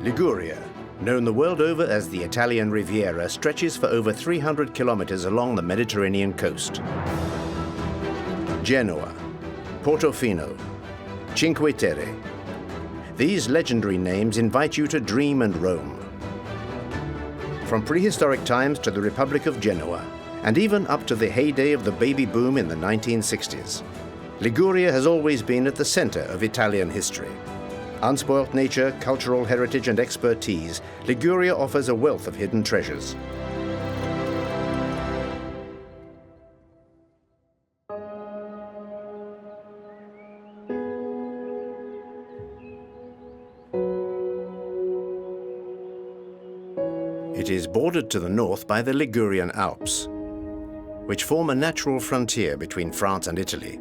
Liguria, known the world over as the Italian Riviera, stretches for over 300 kilometers along the Mediterranean coast. Genoa, Portofino, Cinque Terre. These legendary names invite you to dream and roam. From prehistoric times to the Republic of Genoa, and even up to the heyday of the baby boom in the 1960s, Liguria has always been at the center of Italian history. Unspoilt nature, cultural heritage and expertise, Liguria offers a wealth of hidden treasures. It is bordered to the north by the Ligurian Alps, which form a natural frontier between France and Italy.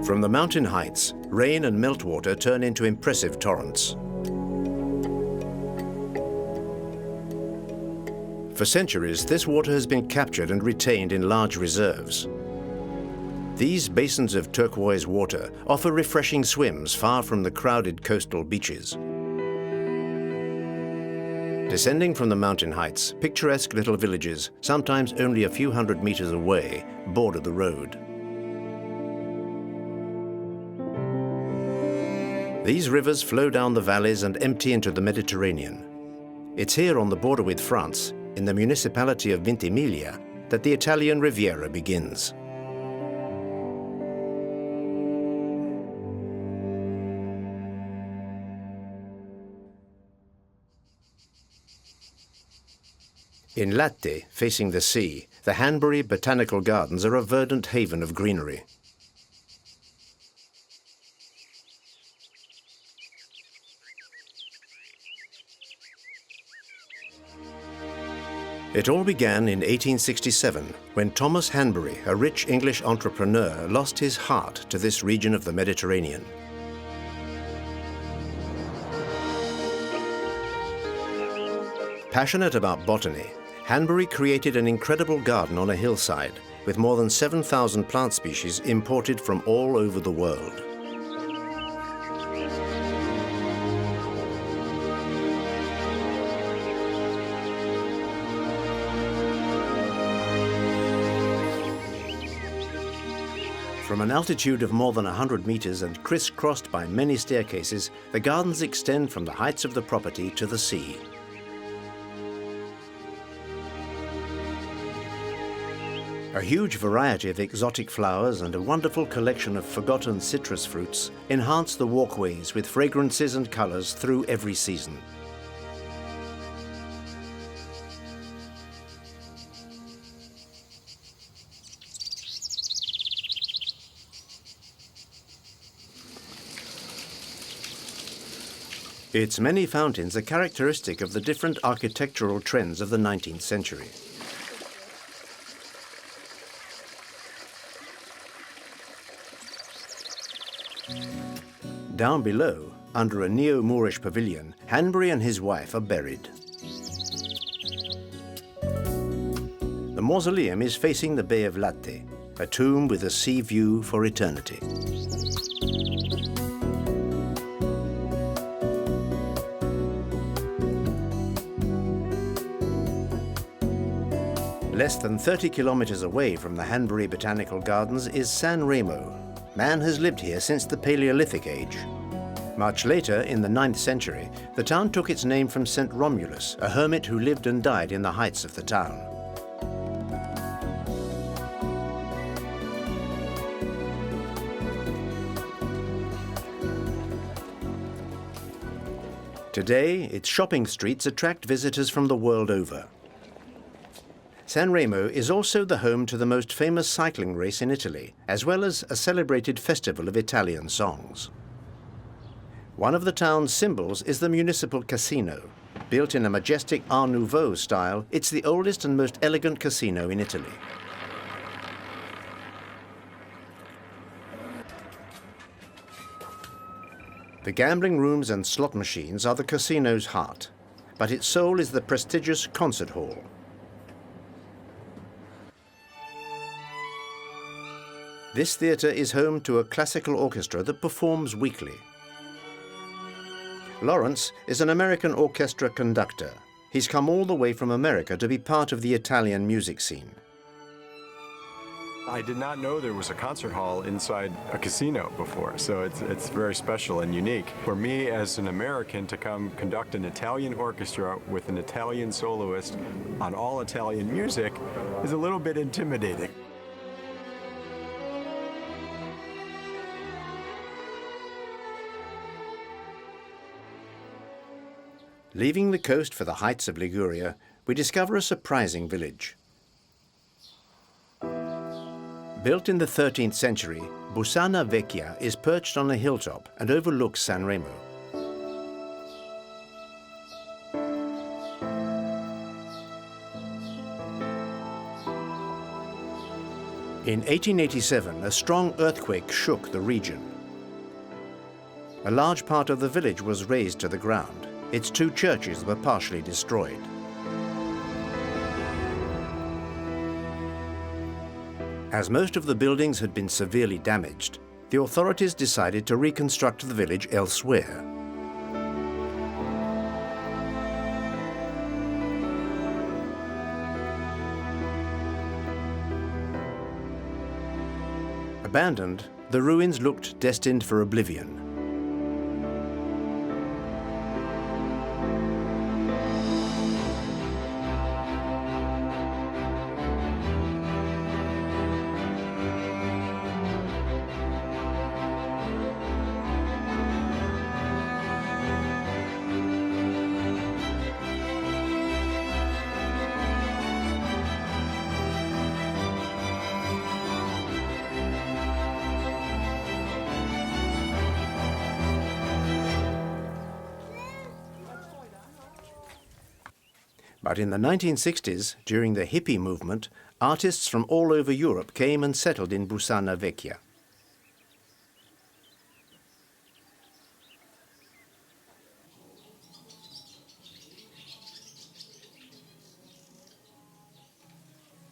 From the mountain heights, rain and meltwater turn into impressive torrents. For centuries, this water has been captured and retained in large reserves. These basins of turquoise water offer refreshing swims far from the crowded coastal beaches. Descending from the mountain heights, picturesque little villages, sometimes only a few hundred meters away, border the road. These rivers flow down the valleys and empty into the Mediterranean. It's here on the border with France, in the municipality of Ventimiglia, that the Italian Riviera begins. In Latte, facing the sea, the Hanbury Botanical Gardens are a verdant haven of greenery. It all began in 1867, when Thomas Hanbury, a rich English entrepreneur, lost his heart to this region of the Mediterranean. Passionate about botany, Hanbury created an incredible garden on a hillside, with more than 7,000 plant species imported from all over the world. From an altitude of more than 100 meters and crisscrossed by many staircases, the gardens extend from the heights of the property to the sea. A huge variety of exotic flowers and a wonderful collection of forgotten citrus fruits enhance the walkways with fragrances and colors through every season. Its many fountains are characteristic of the different architectural trends of the 19th century. Down below, under a neo-Moorish pavilion, Hanbury and his wife are buried. The mausoleum is facing the Bay of Latte, a tomb with a sea view for eternity. Less than 30 kilometers away from the Hanbury Botanical Gardens is San Remo. Man has lived here since the Paleolithic age. Much later, in the 9th century, the town took its name from St. Romulus, a hermit who lived and died in the heights of the town. Today, its shopping streets attract visitors from the world over. San Remo is also the home to the most famous cycling race in Italy, as well as a celebrated festival of Italian songs. One of the town's symbols is the municipal casino. Built in a majestic Art Nouveau style, it's the oldest and most elegant casino in Italy. The gambling rooms and slot machines are the casino's heart, but its soul is the prestigious concert hall. This theatre is home to a classical orchestra that performs weekly. Lawrence is an American orchestra conductor. He's come all the way from America to be part of the Italian music scene. I did not know there was a concert hall inside a casino before, so it's very special and unique. For me as an American to come conduct an Italian orchestra with an Italian soloist on all Italian music is a little bit intimidating. Leaving the coast for the heights of Liguria, we discover a surprising village. Built in the 13th century, Bussana Vecchia is perched on a hilltop and overlooks San Remo. In 1887, a strong earthquake shook the region. A large part of the village was razed to the ground. Its two churches were partially destroyed. As most of the buildings had been severely damaged, the authorities decided to reconstruct the village elsewhere. Abandoned, the ruins looked destined for oblivion. But in the 1960s, during the hippie movement, artists from all over Europe came and settled in Bussana Vecchia.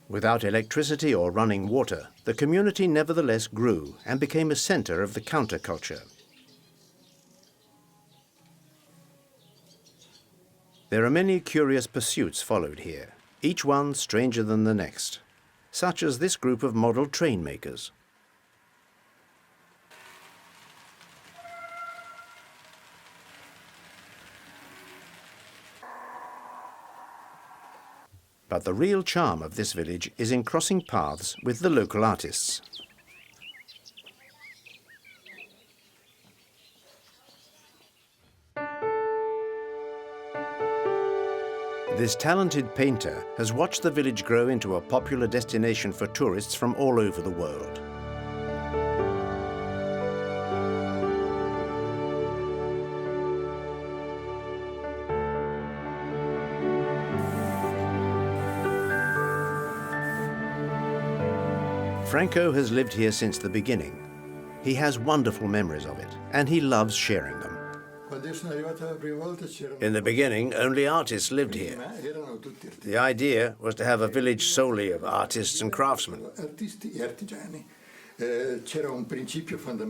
Without electricity or running water, the community nevertheless grew and became a center of the counterculture. There are many curious pursuits followed here, each one stranger than the next, such as this group of model train makers. But the real charm of this village is in crossing paths with the local artists. This talented painter has watched the village grow into a popular destination for tourists from all over the world. Franco has lived here since the beginning. He has wonderful memories of it, and he loves sharing them. In the beginning, only artists lived here. The idea was to have a village solely of artists and craftsmen.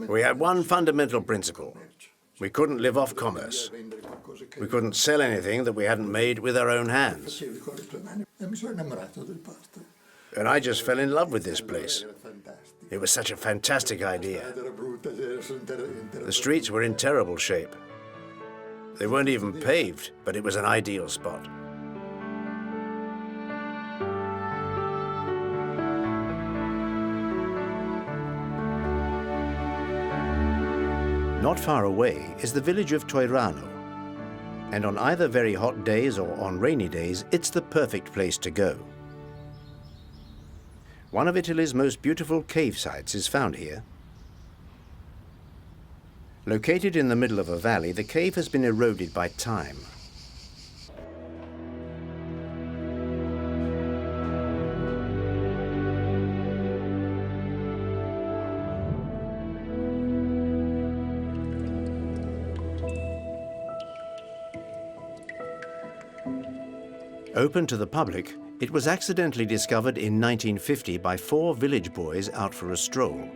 We had one fundamental principle. We couldn't live off commerce. We couldn't sell anything that we hadn't made with our own hands. And I just fell in love with this place. It was such a fantastic idea. The streets were in terrible shape. They weren't even paved, but it was an ideal spot. Not far away is the village of Toirano, and on either very hot days or on rainy days, it's the perfect place to go. One of Italy's most beautiful cave sites is found here. Located in the middle of a valley, the cave has been eroded by time. Open to the public, it was accidentally discovered in 1950 by 4 village boys out for a stroll.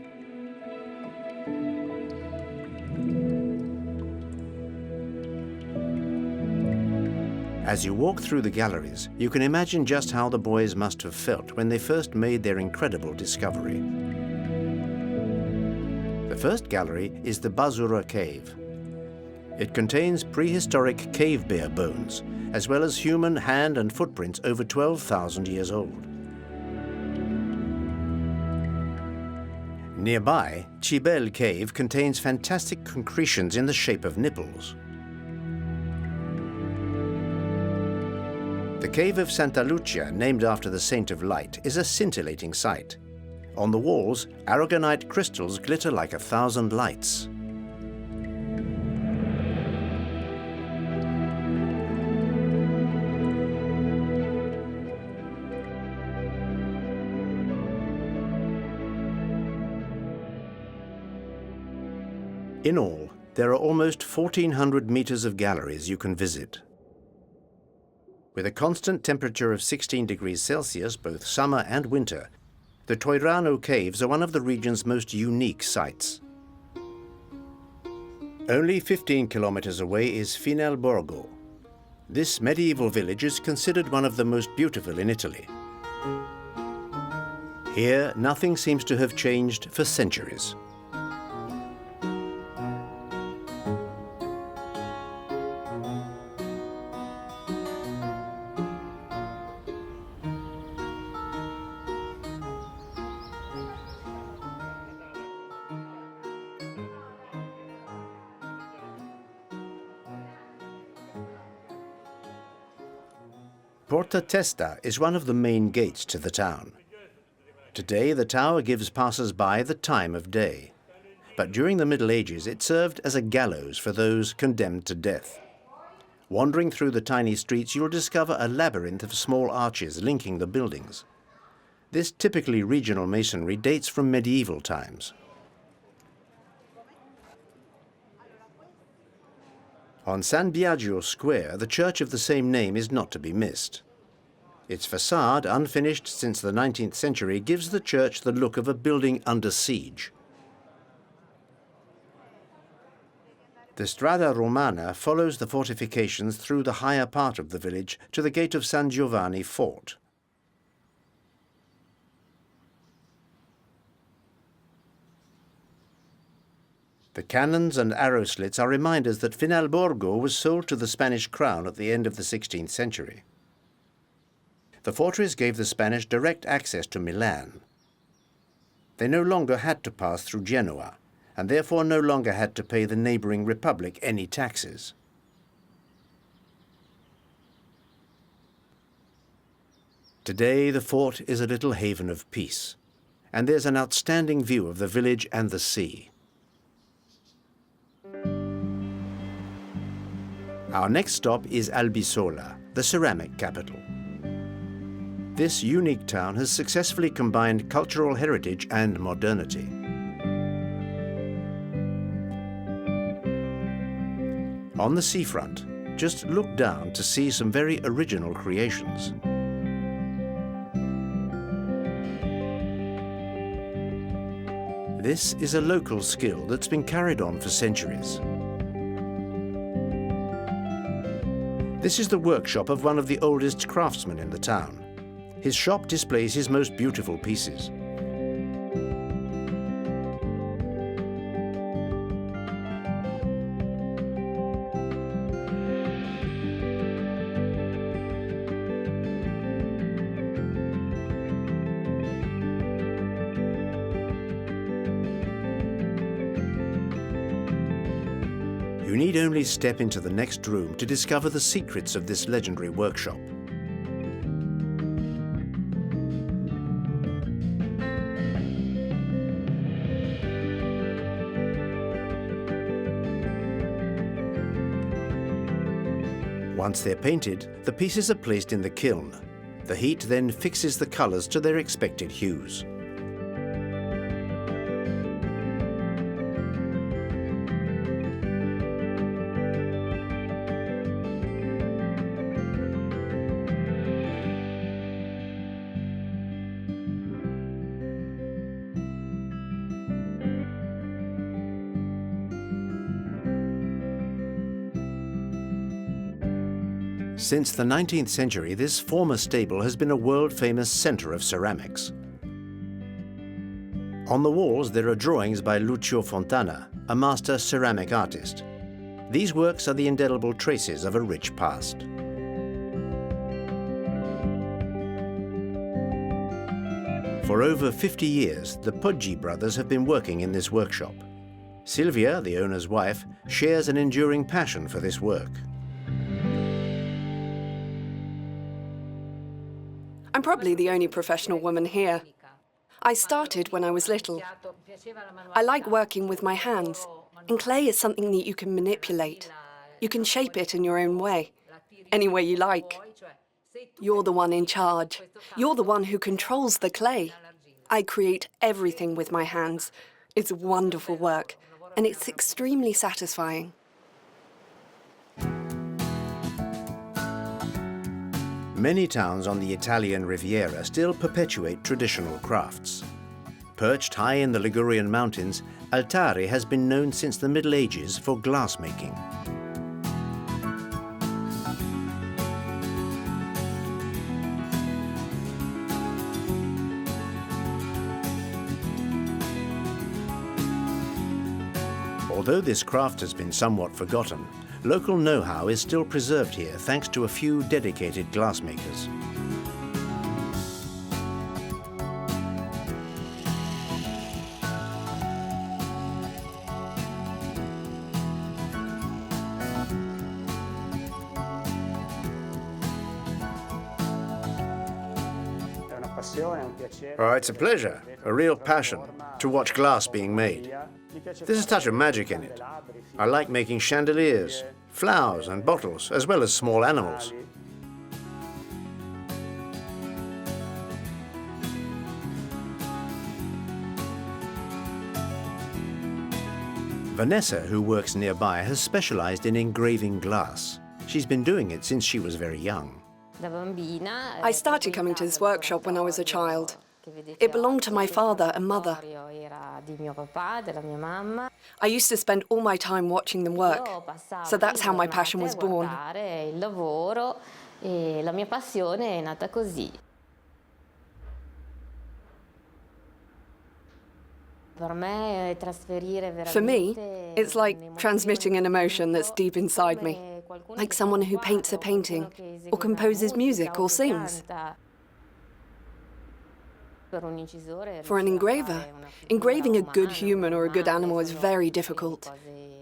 As you walk through the galleries, you can imagine just how the boys must have felt when they first made their incredible discovery. The first gallery is the Bussana cave. It contains prehistoric cave bear bones, as well as human hand and footprints over 12,000 years old. Nearby, Cibel Cave contains fantastic concretions in the shape of nipples. The cave of Santa Lucia, named after the Saint of Light, is a scintillating sight. On the walls, aragonite crystals glitter like 1,000 lights. In all, there are almost 1,400 meters of galleries you can visit. With a constant temperature of 16 degrees Celsius, both summer and winter, the Toirano caves are one of the region's most unique sites. Only 15 kilometers away is Finalborgo. This medieval village is considered one of the most beautiful in Italy. Here, nothing seems to have changed for centuries. Porta Testa is one of the main gates to the town. Today, the tower gives passers-by the time of day. But during the Middle Ages, it served as a gallows for those condemned to death. Wandering through the tiny streets, you'll discover a labyrinth of small arches linking the buildings. This typically regional masonry dates from medieval times. On San Biagio Square, the church of the same name is not to be missed. Its facade, unfinished since the 19th century, gives the church the look of a building under siege. The Strada Romana follows the fortifications through the higher part of the village to the gate of San Giovanni Fort. The cannons and arrow slits are reminders that Finalborgo was sold to the Spanish crown at the end of the 16th century. The fortress gave the Spanish direct access to Milan. They no longer had to pass through Genoa, and therefore no longer had to pay the neighboring republic any taxes. Today, the fort is a little haven of peace, and there's an outstanding view of the village and the sea. Our next stop is Albisola, the ceramic capital. This unique town has successfully combined cultural heritage and modernity. On the seafront, just look down to see some very original creations. This is a local skill that's been carried on for centuries. This is the workshop of one of the oldest craftsmen in the town. His shop displays his most beautiful pieces. You need only step into the next room to discover the secrets of this legendary workshop. Once they're painted, the pieces are placed in the kiln. The heat then fixes the colors to their expected hues. Since the 19th century, this former stable has been a world-famous centre of ceramics. On the walls, there are drawings by Lucio Fontana, a master ceramic artist. These works are the indelible traces of a rich past. For over 50 years, the Poggi brothers have been working in this workshop. Silvia, the owner's wife, shares an enduring passion for this work. I'm probably the only professional woman here. I started when I was little. I like working with my hands, and clay is something that you can manipulate. You can shape it in your own way, any way you like. You're the one in charge. You're the one who controls the clay. I create everything with my hands. It's wonderful work, and it's extremely satisfying. Many towns on the Italian Riviera still perpetuate traditional crafts. Perched high in the Ligurian mountains, Altare has been known since the Middle Ages for glassmaking. Although this craft has been somewhat forgotten, local know-how is still preserved here thanks to a few dedicated glassmakers. Oh, it's a pleasure, a real passion, to watch glass being made. There's a touch of magic in it. I like making chandeliers, flowers and bottles, as well as small animals. Vanessa, who works nearby, has specialized in engraving glass. She's been doing it since she was very young. I started coming to this workshop when I was a child. It belonged to my father and mother. I used to spend all my time watching them work, so that's how my passion was born. For me, it's like transmitting an emotion that's deep inside me, like someone who paints a painting, or composes music, or sings. For an engraver, engraving a good human or a good animal is very difficult.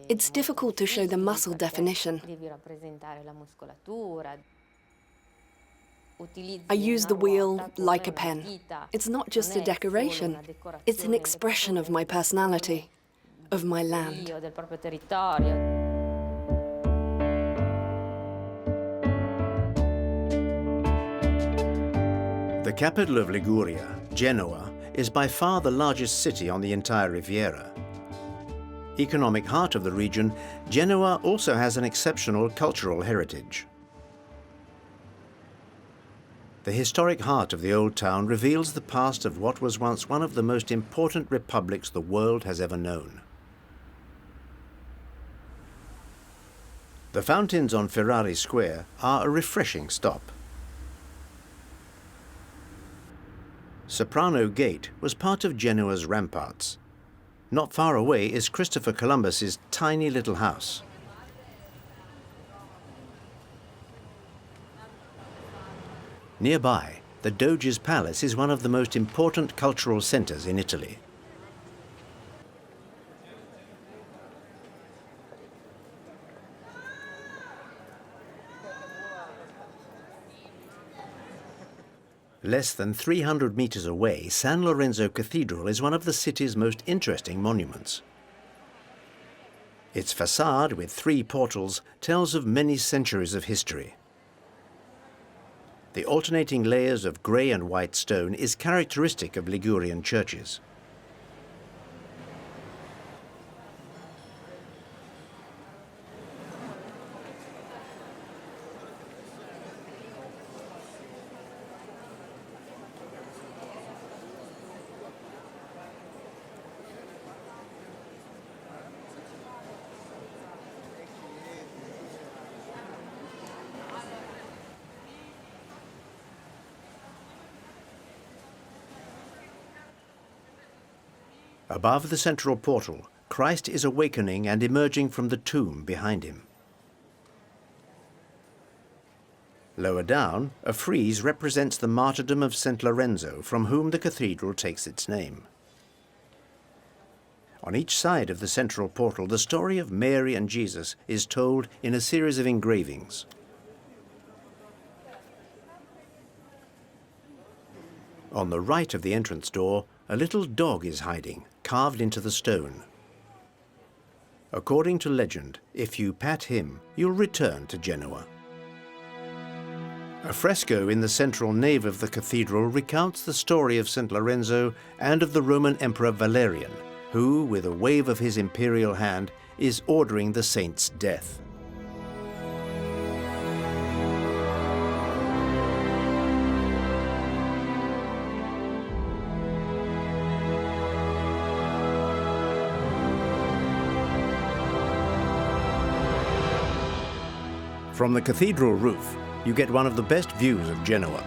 It's difficult to show the muscle definition. I use the wheel like a pen. It's not just a decoration, it's an expression of my personality, of my land. The capital of Liguria, Genoa, is by far the largest city on the entire Riviera. Economic heart of the region, Genoa also has an exceptional cultural heritage. The historic heart of the old town reveals the past of what was once one of the most important republics the world has ever known. The fountains on Ferrari Square are a refreshing stop. Soprano Gate was part of Genoa's ramparts. Not far away is Christopher Columbus's tiny little house. Nearby, the Doge's Palace is one of the most important cultural centers in Italy. Less than 300 meters away, San Lorenzo Cathedral is one of the city's most interesting monuments. Its facade, with 3 portals, tells of many centuries of history. The alternating layers of grey and white stone is characteristic of Ligurian churches. Above the central portal, Christ is awakening and emerging from the tomb behind him. Lower down, a frieze represents the martyrdom of St. Lorenzo, from whom the cathedral takes its name. On each side of the central portal, the story of Mary and Jesus is told in a series of engravings. On the right of the entrance door, a little dog is hiding, carved into the stone. According to legend, if you pat him, you'll return to Genoa. A fresco in the central nave of the cathedral recounts the story of St. Lorenzo and of the Roman Emperor Valerian, who, with a wave of his imperial hand, is ordering the saint's death. From the cathedral roof, you get one of the best views of Genoa.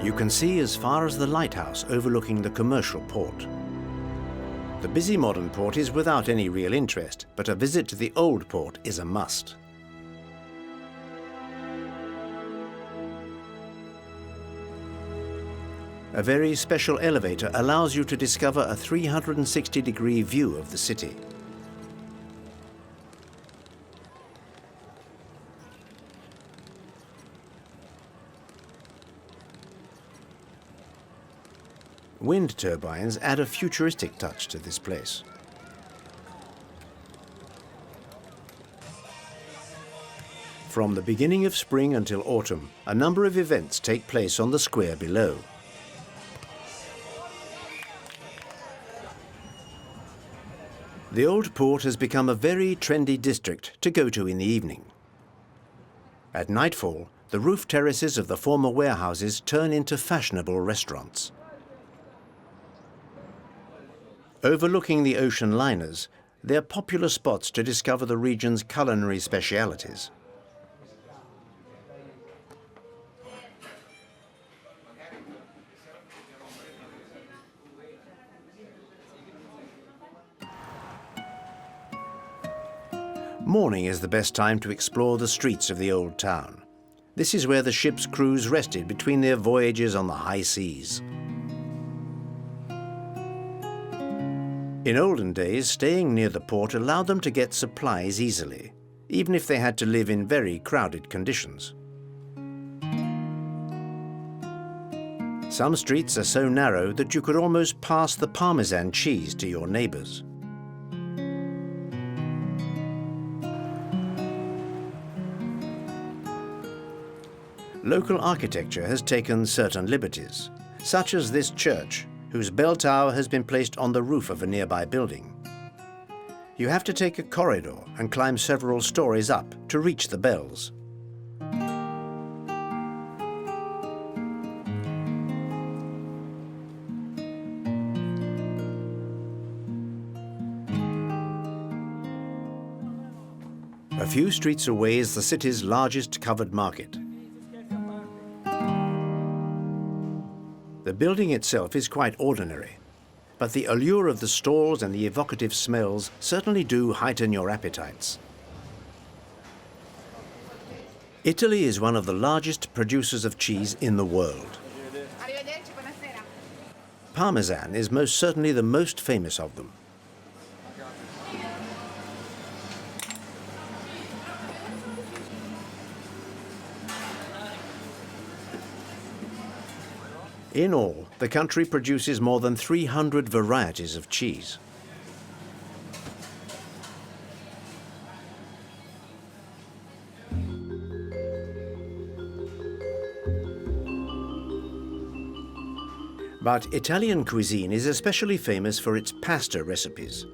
You can see as far as the lighthouse overlooking the commercial port. The busy modern port is without any real interest, but a visit to the old port is a must. A very special elevator allows you to discover a 360-degree view of the city. Wind turbines add a futuristic touch to this place. From the beginning of spring until autumn, a number of events take place on the square below. The old port has become a very trendy district to go to in the evening. At nightfall, the roof terraces of the former warehouses turn into fashionable restaurants. Overlooking the ocean liners, they're popular spots to discover the region's culinary specialities. Morning is the best time to explore the streets of the old town. This is where the ship's crews rested between their voyages on the high seas. In olden days, staying near the port allowed them to get supplies easily, even if they had to live in very crowded conditions. Some streets are so narrow that you could almost pass the Parmesan cheese to your neighbors. Local architecture has taken certain liberties, such as this church, whose bell tower has been placed on the roof of a nearby building. You have to take a corridor and climb several stories up to reach the bells. A few streets away is the city's largest covered market. The building itself is quite ordinary, but the allure of the stalls and the evocative smells certainly do heighten your appetites. Italy is one of the largest producers of cheese in the world. Parmesan is most certainly the most famous of them. In all, the country produces more than 300 varieties of cheese. But Italian cuisine is especially famous for its pasta recipes.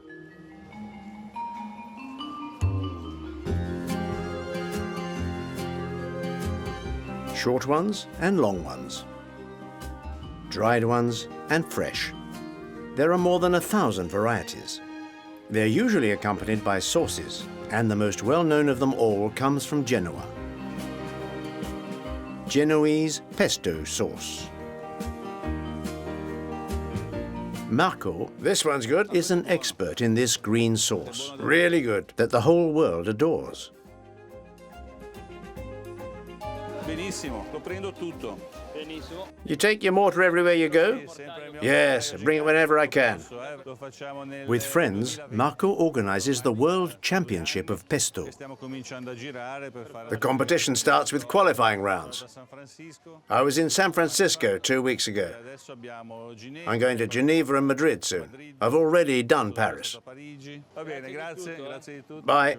Short ones and long ones. Dried ones and fresh. There are more than 1,000 varieties. They're usually accompanied by sauces, and the most well-known of them all comes from Genoa. Genoese pesto sauce. Marco, this one's good, is an expert in this green sauce. Really good. That the whole world adores. Benissimo, lo prendo tutto. You take your mortar everywhere you go? Yes, bring it whenever I can. With friends, Marco organizes the World Championship of Pesto. The competition starts with qualifying rounds. I was in San Francisco 2 weeks ago. I'm going to Geneva and Madrid soon. I've already done Paris. Bye.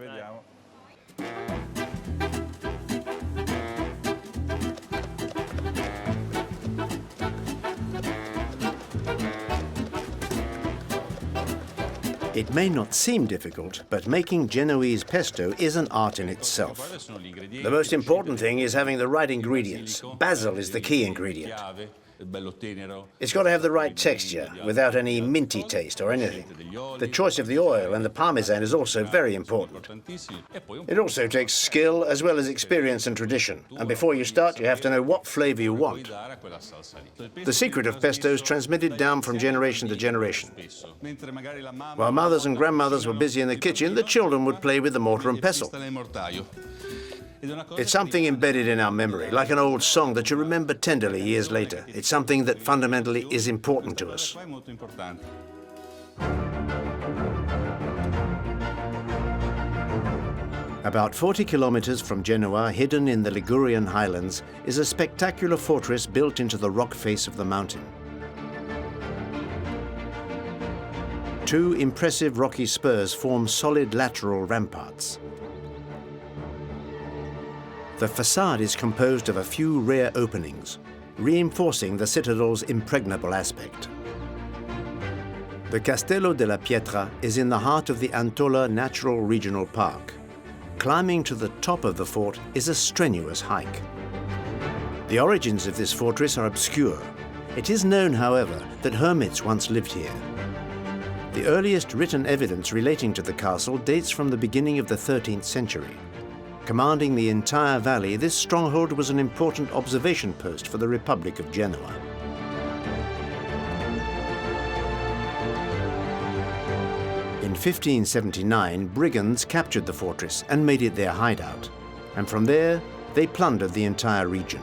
It may not seem difficult, but making Genoese pesto is an art in itself. The most important thing is having the right ingredients. Basil is the key ingredient. It's got to have the right texture, without any minty taste or anything. The choice of the oil and the parmesan is also very important. It also takes skill as well as experience and tradition. And before you start, you have to know what flavor you want. The secret of pesto is transmitted down from generation to generation. While mothers and grandmothers were busy in the kitchen, the children would play with the mortar and pestle. It's something embedded in our memory, like an old song that you remember tenderly years later. It's something that fundamentally is important to us. About 40 kilometers from Genoa, hidden in the Ligurian highlands, is a spectacular fortress built into the rock face of the mountain. 2 impressive rocky spurs form solid lateral ramparts. The facade is composed of a few rare openings, reinforcing the citadel's impregnable aspect. The Castello della Pietra is in the heart of the Antola Natural Regional Park. Climbing to the top of the fort is a strenuous hike. The origins of this fortress are obscure. It is known, however, that hermits once lived here. The earliest written evidence relating to the castle dates from the beginning of the 13th century. Commanding the entire valley, this stronghold was an important observation post for the Republic of Genoa. In 1579, brigands captured the fortress and made it their hideout. And from there, they plundered the entire region.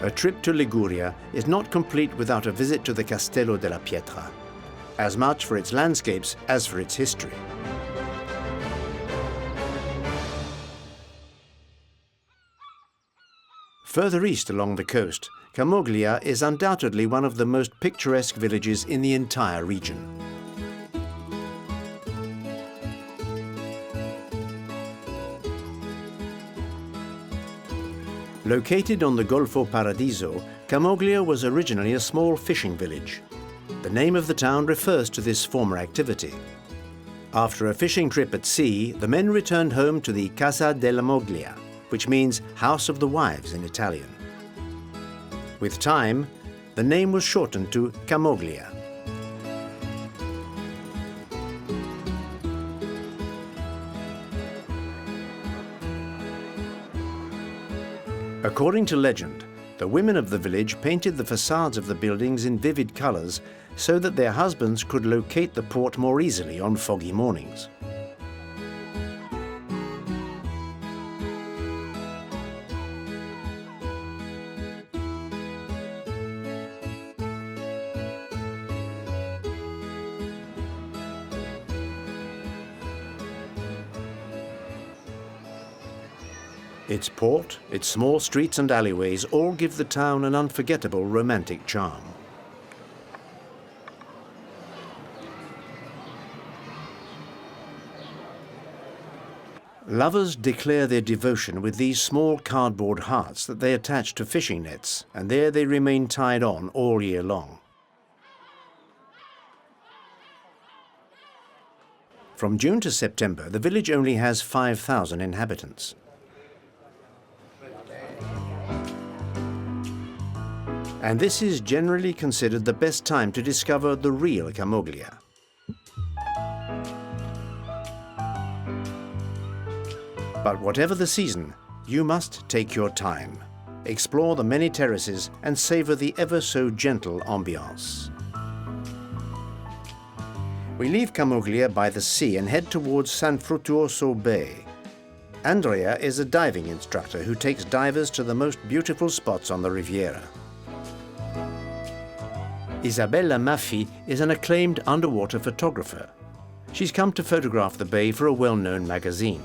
A trip to Liguria is not complete without a visit to the Castello della Pietra, as much for its landscapes as for its history. Further east along the coast, Camogli is undoubtedly one of the most picturesque villages in the entire region. Located on the Golfo Paradiso, Camogli was originally a small fishing village. The name of the town refers to this former activity. After a fishing trip at sea, the men returned home to the Casa della Moglia, which means House of the Wives in Italian. With time, the name was shortened to Camogli. According to legend, the women of the village painted the facades of the buildings in vivid colors so that their husbands could locate the port more easily on foggy mornings. Its port, its small streets and alleyways all give the town an unforgettable romantic charm. Lovers declare their devotion with these small cardboard hearts that they attach to fishing nets, and there they remain tied on all year long. From June to September, the village only has 5,000 inhabitants. And this is generally considered the best time to discover the real Camogli. But whatever the season, you must take your time, explore the many terraces and savor the ever so gentle ambiance. We leave Camogli by the sea and head towards San Fruttuoso Bay. Andrea is a diving instructor who takes divers to the most beautiful spots on the Riviera. Isabella Maffi is an acclaimed underwater photographer. She's come to photograph the bay for a well-known magazine.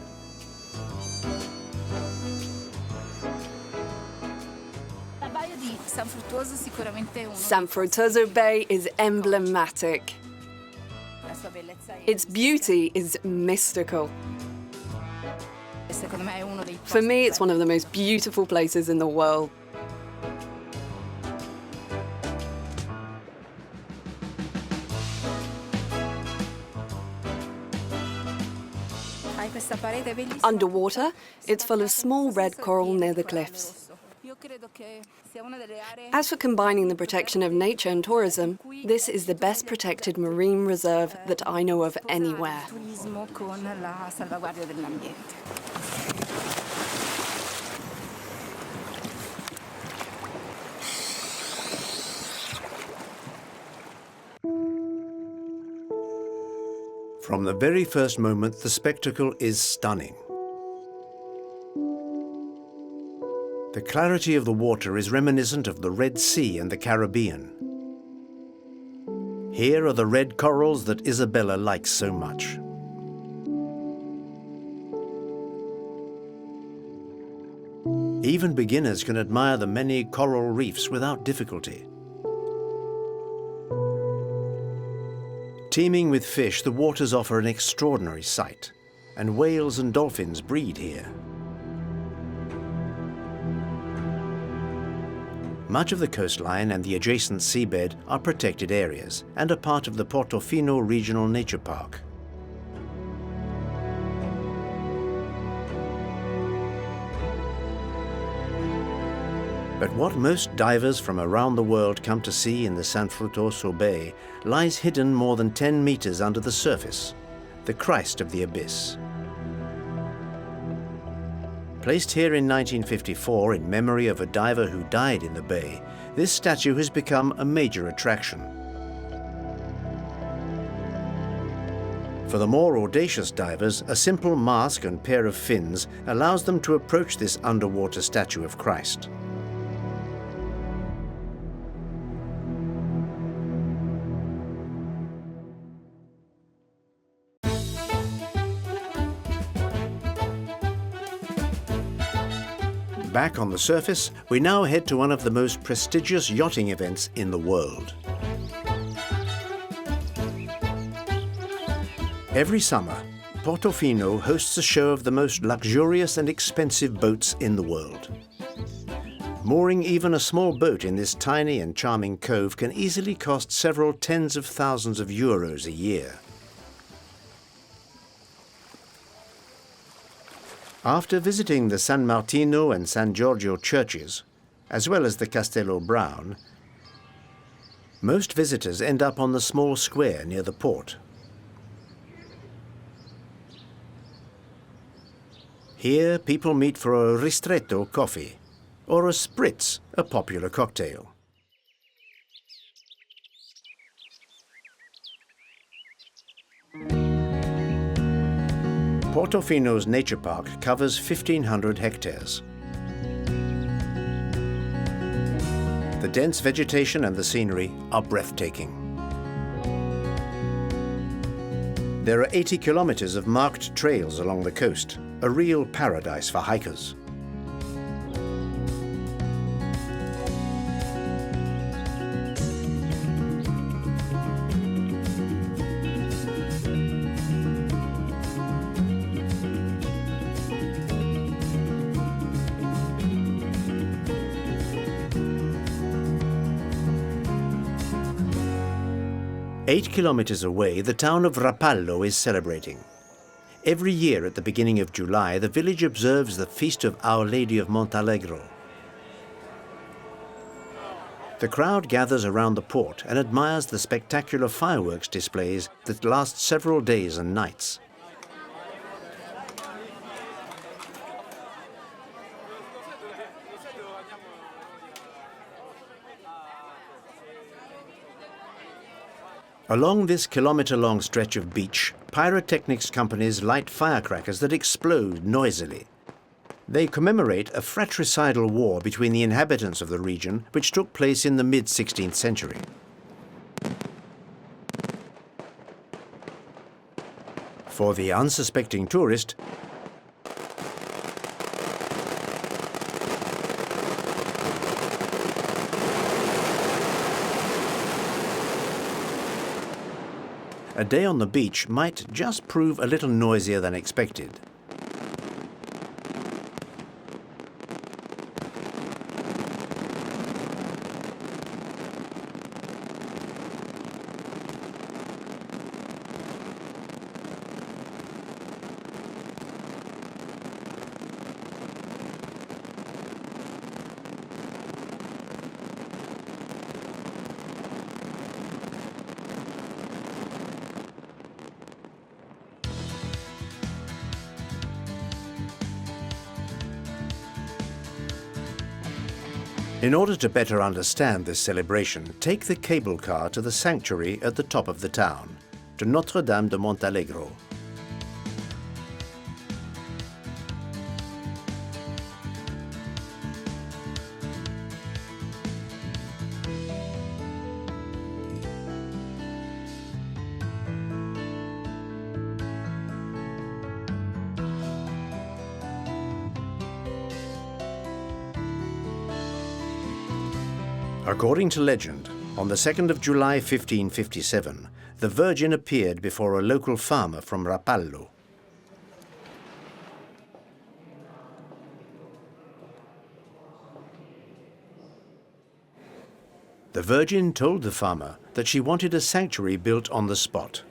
San Fruttuoso Bay is emblematic. Its beauty is mystical. For me, it's one of the most beautiful places in the world. Underwater, it's full of small red coral near the cliffs. As for combining the protection of nature and tourism, this is the best protected marine reserve that I know of anywhere. From the very first moment, the spectacle is stunning. The clarity of the water is reminiscent of the Red Sea and the Caribbean. Here are the red corals that Isabella likes so much. Even beginners can admire the many coral reefs without difficulty. Teeming with fish, the waters offer an extraordinary sight, and whales and dolphins breed here. Much of the coastline and the adjacent seabed are protected areas and are part of the Portofino Regional Nature Park. But what most divers from around the world come to see in the San Fruttuoso Bay lies hidden more than 10 meters under the surface, the Christ of the Abyss. Placed here in 1954 in memory of a diver who died in the bay, this statue has become a major attraction. For the more audacious divers, a simple mask and pair of fins allows them to approach this underwater statue of Christ. Back on the surface, we now head to one of the most prestigious yachting events in the world. Every summer, Portofino hosts a show of the most luxurious and expensive boats in the world. Mooring even a small boat in this tiny and charming cove can easily cost several tens of thousands of euros a year. After visiting the San Martino and San Giorgio churches, as well as the Castello Brown, most visitors end up on the small square near the port. Here, people meet for a ristretto coffee, or a spritz, a popular cocktail. Portofino's nature park covers 1,500 hectares. The dense vegetation and the scenery are breathtaking. There are 80 kilometers of marked trails along the coast, a real paradise for hikers. Eight kilometers away, the town of Rapallo is celebrating. Every year at the beginning of July, the village observes the feast of Our Lady of Montallegro. The crowd gathers around the port and admires the spectacular fireworks displays that last several days and nights. Along this kilometre-long stretch of beach, pyrotechnics companies light firecrackers that explode noisily. They commemorate a fratricidal war between the inhabitants of the region, which took place in the mid-16th century. For the unsuspecting tourist, a day on the beach might just prove a little noisier than expected. In order to better understand this celebration, take the cable car to the sanctuary at the top of the town, to Notre-Dame de Montalegro. According to legend, on the 2nd of July 1557, the Virgin appeared before a local farmer from Rapallo. The Virgin told the farmer that she wanted a sanctuary built on the spot.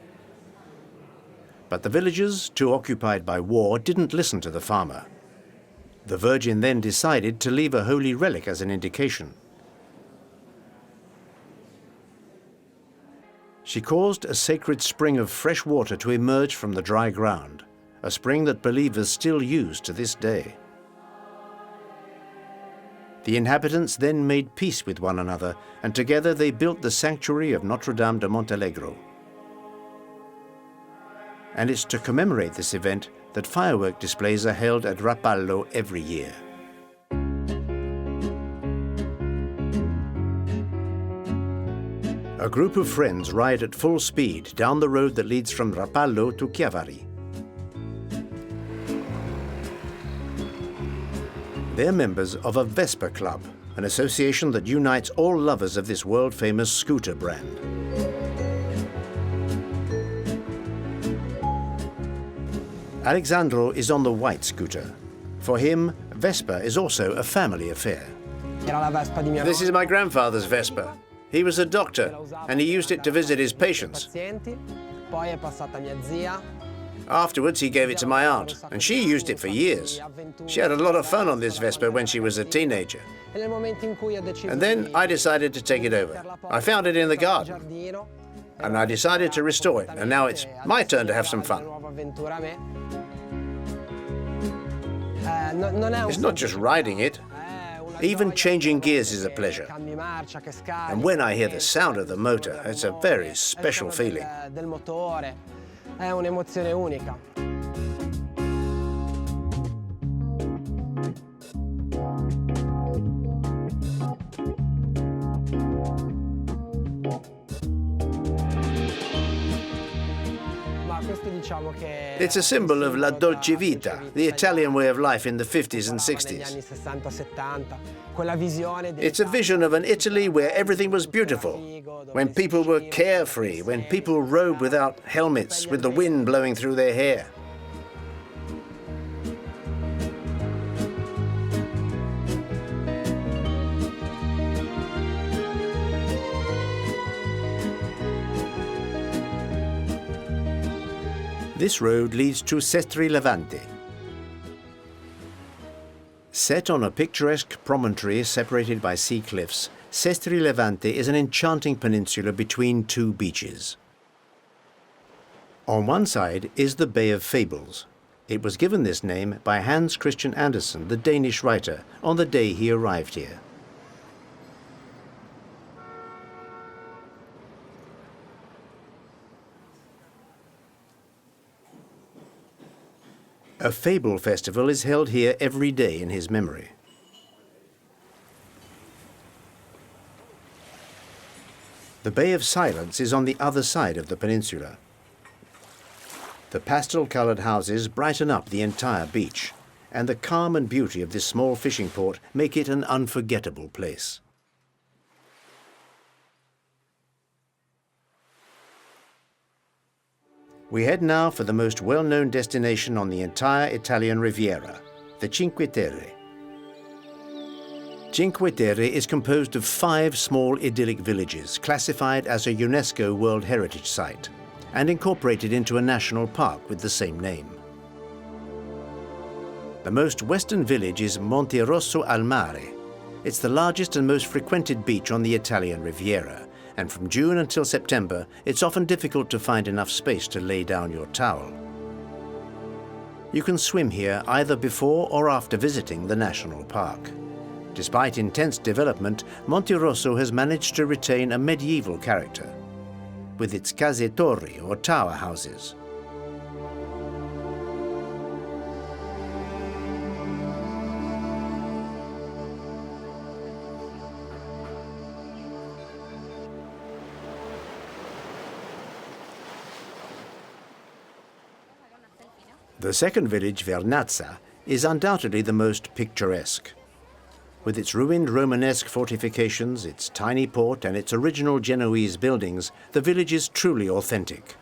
But the villagers, too occupied by war, didn't listen to the farmer. The Virgin then decided to leave a holy relic as an indication. She caused a sacred spring of fresh water to emerge from the dry ground, a spring that believers still use to this day. The inhabitants then made peace with one another, and together they built the sanctuary of Notre-Dame de Montalegro. And it's to commemorate this event that firework displays are held at Rapallo every year. A group of friends ride at full speed down the road that leads from Rapallo to Chiavari. They're members of a Vespa club, an association that unites all lovers of this world-famous scooter brand. Alexandro is on the white scooter. For him, Vespa is also a family affair. This is my grandfather's Vespa. He was a doctor, and he used it to visit his patients. Afterwards, he gave it to my aunt, and she used it for years. She had a lot of fun on this Vespa when she was a teenager. And then I decided to take it over. I found it in the garden, and I decided to restore it, and now it's my turn to have some fun. It's not just riding it. Even changing gears is a pleasure. And when I hear the sound of the motor, it's a very special feeling. It's a symbol of la Dolce Vita, the Italian way of life in the 50s and 60s. It's a vision of an Italy where everything was beautiful, when people were carefree, when people rode without helmets, with the wind blowing through their hair. This road leads to Sestri, Levante. Set on a picturesque promontory separated by sea cliffs, Sestri Levante is an enchanting peninsula between two beaches. On one side is the Bay of Fables. It was given this name by Hans Christian Andersen, the Danish writer, on the day he arrived here. A fable festival is held here every day in his memory. The Bay of Silence is on the other side of the peninsula. The pastel-coloured houses brighten up the entire beach, and the calm and beauty of this small fishing port make it an unforgettable place. We head now for the most well-known destination on the entire Italian Riviera, the Cinque Terre. Cinque Terre is composed of 5 small idyllic villages classified as a UNESCO World Heritage Site and incorporated into a national park with the same name. The most western village is Monterosso al Mare. It's the largest and most frequented beach on the Italian Riviera, and from June until September, it's often difficult to find enough space to lay down your towel. You can swim here either before or after visiting the national park. Despite intense development, Monterosso has managed to retain a medieval character, with its case torri or tower houses. The second village, Vernazza, is undoubtedly the most picturesque. With its ruined Romanesque fortifications, its tiny port and its original Genoese buildings, the village is truly authentic.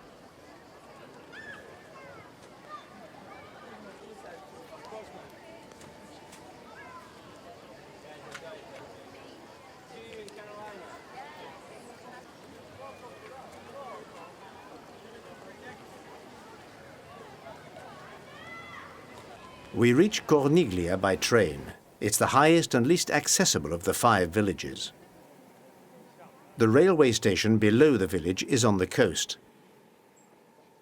We reach Corniglia by train. It's the highest and least accessible of the 5 villages. The railway station below the village is on the coast.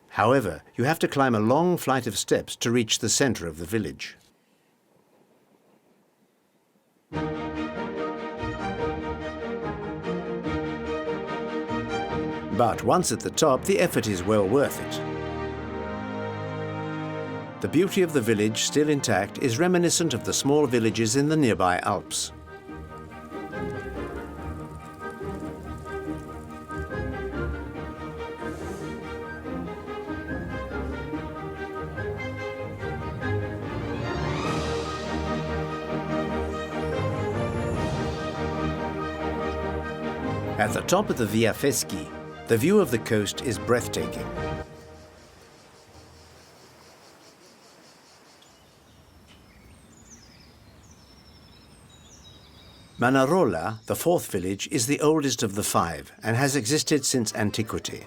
However, you have to climb a long flight of steps to reach the center of the village. But once at the top, the effort is well worth it. The beauty of the village, still intact, is reminiscent of the small villages in the nearby Alps. At the top of the Via Feschi, the view of the coast is breathtaking. Manarola, the 4th village, is the oldest of the 5 and has existed since antiquity.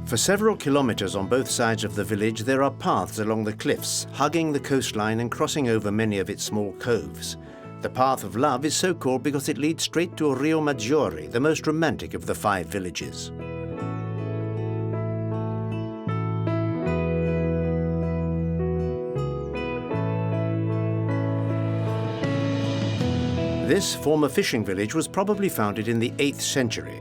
For several kilometers on both sides of the village, there are paths along the cliffs, hugging the coastline and crossing over many of its small coves. The Path of Love is so called because it leads straight to Rio Maggiore, the most romantic of the 5 villages. This former fishing village was probably founded in the 8th century.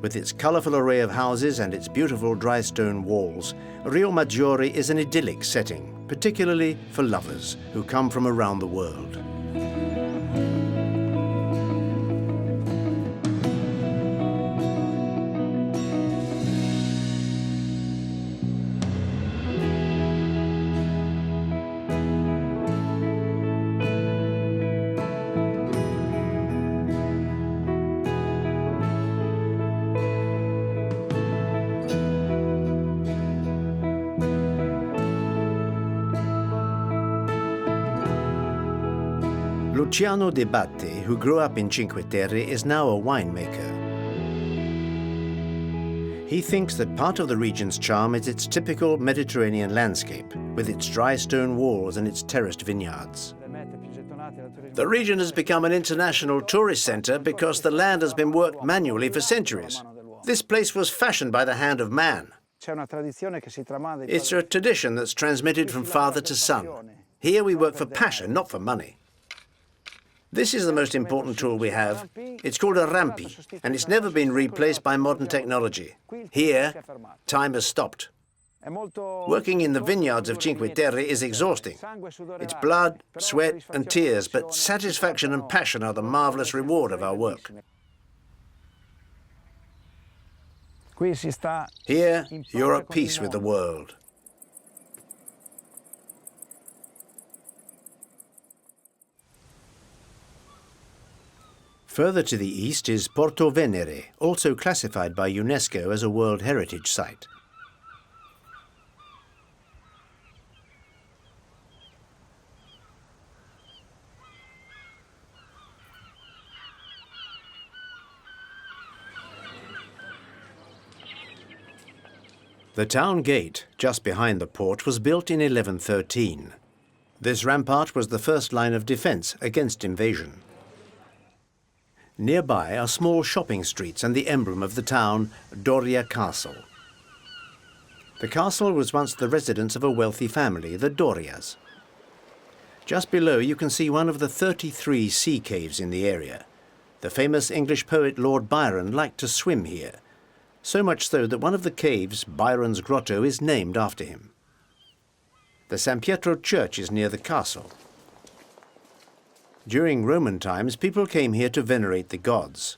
With its colourful array of houses and its beautiful dry stone walls, Rio Maggiore is an idyllic setting, particularly for lovers who come from around the world. Luciano De Batti, who grew up in Cinque Terre, is now a winemaker. He thinks that part of the region's charm is its typical Mediterranean landscape, with its dry stone walls and its terraced vineyards. The region has become an international tourist center because the land has been worked manually for centuries. This place was fashioned by the hand of man. It's a tradition that's transmitted from father to son. Here we work for passion, not for money. This is the most important tool we have. It's called a rampi, and it's never been replaced by modern technology. Here, time has stopped. Working in the vineyards of Cinque Terre is exhausting. It's blood, sweat, and tears, but satisfaction and passion are the marvelous reward of our work. Here, you're at peace with the world. Further to the east is Porto Venere, also classified by UNESCO as a World Heritage Site. The town gate, just behind the port, was built in 1113. This rampart was the first line of defense against invasion. Nearby are small shopping streets and the emblem of the town, Doria Castle. The castle was once the residence of a wealthy family, the Dorias. Just below you can see one of the 33 sea caves in the area. The famous English poet Lord Byron liked to swim here, so much so that one of the caves, Byron's Grotto, is named after him. The San Pietro church is near the castle. During Roman times, people came here to venerate the gods.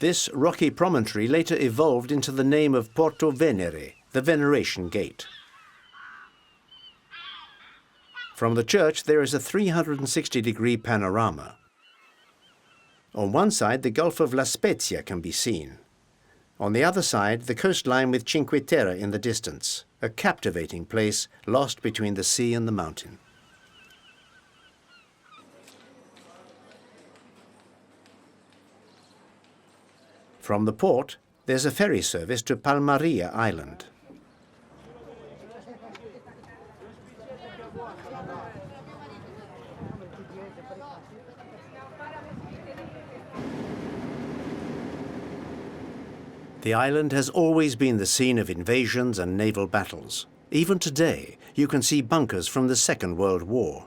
This rocky promontory later evolved into the name of Porto Venere, the Veneration Gate. From the church, there is a 360-degree panorama. On one side, the Gulf of La Spezia can be seen. On the other side, the coastline with Cinque Terre in the distance, a captivating place lost between the sea and the mountain. From the port, there's a ferry service to Palmaria Island. The island has always been the scene of invasions and naval battles. Even today, you can see bunkers from the Second World War.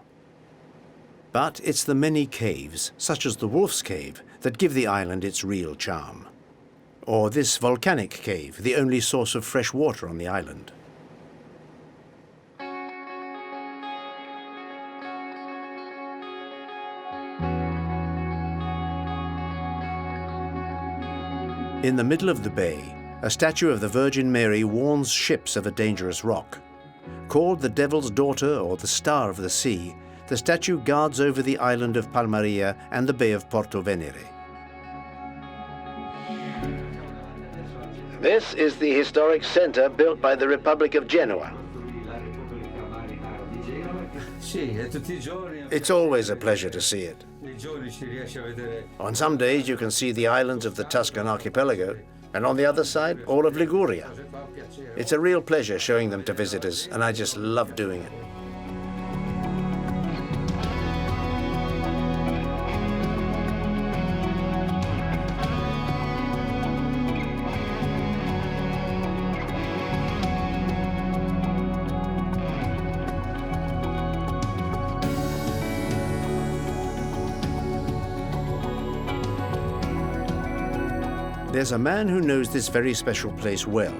But it's the many caves, such as the Wolf's Cave, that give the island its real charm. Or this volcanic cave, the only source of fresh water on the island. In the middle of the bay, a statue of the Virgin Mary warns ships of a dangerous rock. Called the Devil's Daughter or the Star of the Sea, the statue guards over the island of Palmaria and the Bay of Porto Venere. This is the historic center built by the Republic of Genoa. It's always a pleasure to see it. On some days you can see the islands of the Tuscan archipelago, and on the other side, all of Liguria. It's a real pleasure showing them to visitors, and I just love doing it. There's a man who knows this very special place well.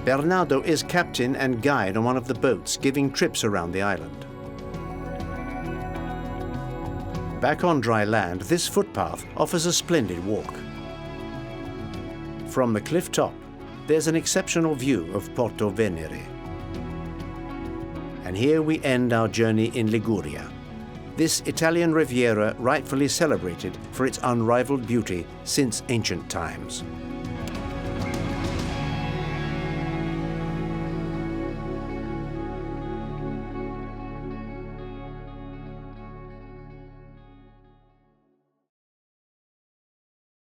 Bernardo is captain and guide on one of the boats giving trips around the island. Back on dry land, this footpath offers a splendid walk. From the cliff top, there's an exceptional view of Porto Venere. And here we end our journey in Liguria. This Italian Riviera rightfully celebrated for its unrivaled beauty since ancient times.